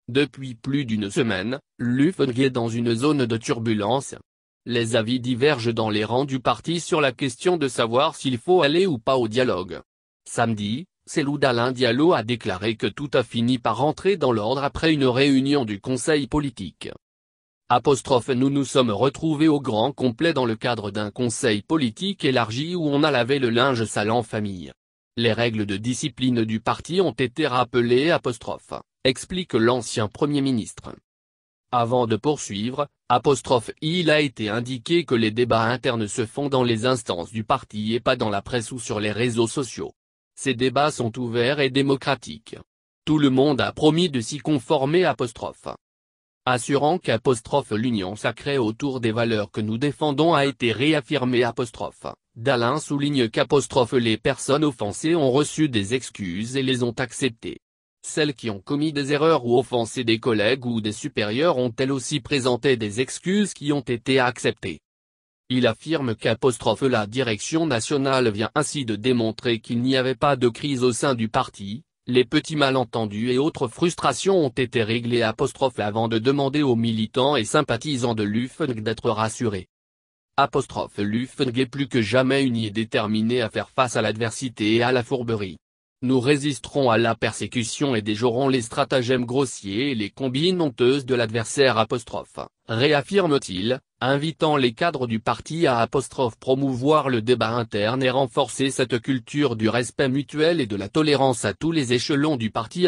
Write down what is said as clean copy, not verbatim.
Depuis plus d'une semaine, l'UFNG est dans une zone de turbulence. Les avis divergent dans les rangs du parti sur la question de savoir s'il faut aller ou pas au dialogue. Samedi, Cellou Dalein Diallo a déclaré que tout a fini par entrer dans l'ordre après une réunion du conseil politique. Nous nous sommes retrouvés au grand complet dans le cadre d'un conseil politique élargi où on a lavé le linge sale en famille. Les règles de discipline du parti ont été rappelées, explique l'ancien Premier ministre. Avant de poursuivre, il a été indiqué que les débats internes se font dans les instances du parti et pas dans la presse ou sur les réseaux sociaux. Ces débats sont ouverts et démocratiques. Tout le monde a promis de s'y conformer. Assurant l'union sacrée autour des valeurs que nous défendons a été réaffirmée. Dalein souligne les personnes offensées ont reçu des excuses et les ont acceptées. Celles qui ont commis des erreurs ou offensé des collègues ou des supérieurs ont elles aussi présenté des excuses qui ont été acceptées. Il affirme la direction nationale vient ainsi de démontrer qu'il n'y avait pas de crise au sein du parti, les petits malentendus et autres frustrations ont été réglés avant de demander aux militants et sympathisants de l'UFNG d'être rassurés. L'UFNG est plus que jamais unie et déterminée à faire face à l'adversité et à la fourberie. Nous résisterons à la persécution et déjouerons les stratagèmes grossiers et les combines honteuses de l'adversaire réaffirme-t-il, invitant les cadres du parti à promouvoir le débat interne et renforcer cette culture du respect mutuel et de la tolérance à tous les échelons du parti.